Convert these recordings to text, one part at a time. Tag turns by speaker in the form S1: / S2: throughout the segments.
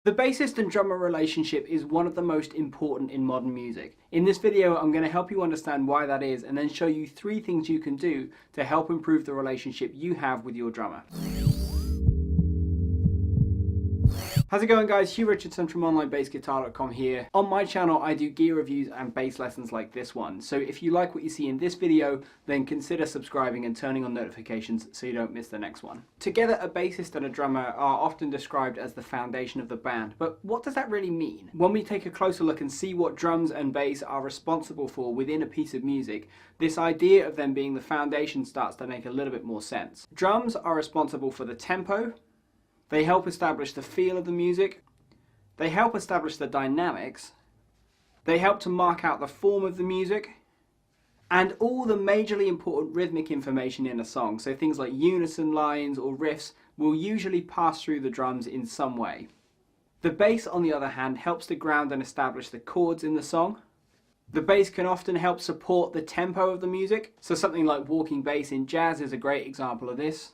S1: The bassist and drummer relationship is one of the most important in modern music. In this video, I'm going to help you understand why that is and then show you 3 things you can do to help improve the relationship you have with your drummer. How's it going, guys? Hugh Richardson from OnlineBassGuitar.com here. On my channel, I do gear reviews and bass lessons like this one. So if you like what you see in this video, then consider subscribing and turning on notifications so you don't miss the next one. Together, a bassist and a drummer are often described as the foundation of the band, but what does that really mean? When we take a closer look and see what drums and bass are responsible for within a piece of music, this idea of them being the foundation starts to make a little bit more sense. Drums are responsible for the tempo. They help establish the feel of the music, they help establish the dynamics, they help to mark out the form of the music, and all the majorly important rhythmic information in a song, so things like unison lines or riffs, will usually pass through the drums in some way. The bass, on the other hand, helps to ground and establish the chords in the song. The bass can often help support the tempo of the music, so something like walking bass in jazz is a great example of this.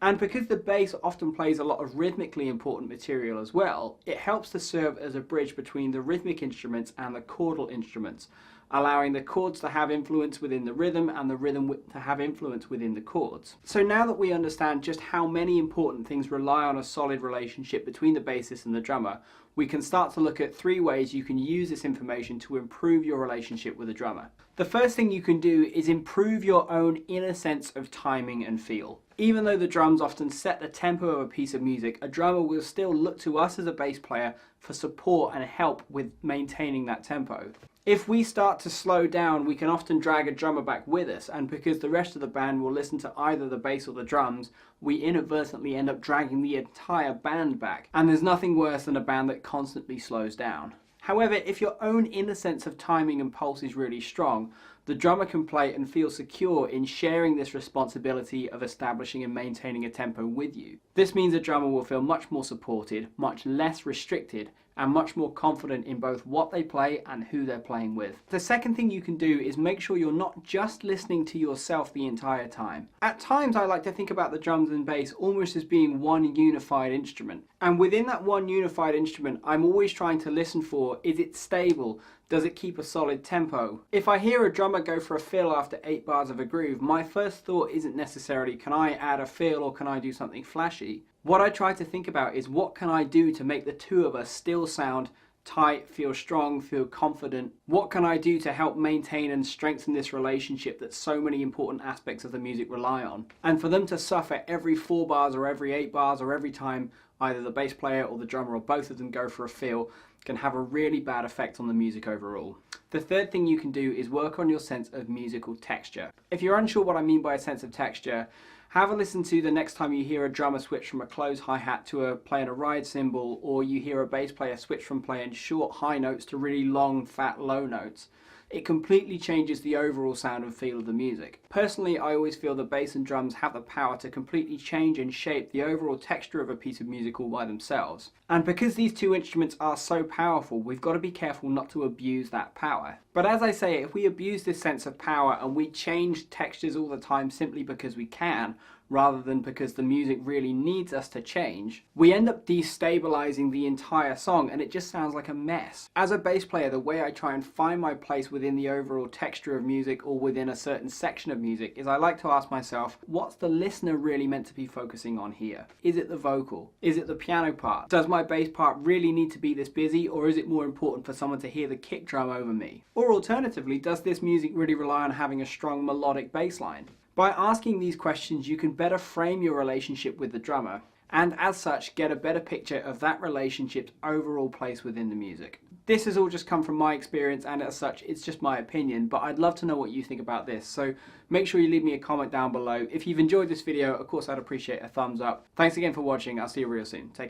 S1: And because the bass often plays a lot of rhythmically important material as well, it helps to serve as a bridge between the rhythmic instruments and the chordal instruments, allowing the chords to have influence within the rhythm and the rhythm to have influence within the chords. So now that we understand just how many important things rely on a solid relationship between the bassist and the drummer, we can start to look at 3 ways you can use this information to improve your relationship with the drummer. The first thing you can do is improve your own inner sense of timing and feel. Even though the drums often set the tempo of a piece of music, a drummer will still look to us as a bass player for support and help with maintaining that tempo. If we start to slow down, we can often drag a drummer back with us, and because the rest of the band will listen to either the bass or the drums, we inadvertently end up dragging the entire band back. And there's nothing worse than a band that constantly slows down. However, if your own inner sense of timing and pulse is really strong, the drummer can play and feel secure in sharing this responsibility of establishing and maintaining a tempo with you. This means a drummer will feel much more supported, much less restricted, and much more confident in both what they play and who they're playing with. The second thing you can do is make sure you're not just listening to yourself the entire time. At times I like to think about the drums and bass almost as being one unified instrument. And within that one unified instrument, I'm always trying to listen for, is it stable? Does it keep a solid tempo? If I hear a drummer go for a fill after 8 bars of a groove, my first thought isn't necessarily, can I add a fill or can I do something flashy? What I try to think about is, what can I do to make the two of us still sound tight, feel strong, feel confident? What can I do to help maintain and strengthen this relationship that so many important aspects of the music rely on? And for them to suffer every 4 bars or every 8 bars or every time either the bass player or the drummer or both of them go for a feel can have a really bad effect on the music overall. The third thing you can do is work on your sense of musical texture. If you're unsure what I mean by a sense of texture, have a listen to the next time you hear a drummer switch from a closed hi-hat to playing a ride cymbal, or you hear a bass player switch from playing short high notes to really long, fat, low notes. It completely changes the overall sound and feel of the music. Personally, I always feel the bass and drums have the power to completely change and shape the overall texture of a piece of music all by themselves. And because these 2 instruments are so powerful, we've got to be careful not to abuse that power. But as I say, if we abuse this sense of power and we change textures all the time simply because we can, rather than because the music really needs us to change, we end up destabilizing the entire song and it just sounds like a mess. As a bass player, the way I try and find my place within the overall texture of music or within a certain section of music is I like to ask myself, what's the listener really meant to be focusing on here? Is it the vocal? Is it the piano part? Does my bass part really need to be this busy, or is it more important for someone to hear the kick drum over me? Or alternatively, does this music really rely on having a strong melodic bass line? By asking these questions, you can better frame your relationship with the drummer, and as such, get a better picture of that relationship's overall place within the music. This has all just come from my experience, and as such, it's just my opinion, but I'd love to know what you think about this, so make sure you leave me a comment down below. If you've enjoyed this video, of course, I'd appreciate a thumbs up. Thanks again for watching. I'll see you real soon. Take care.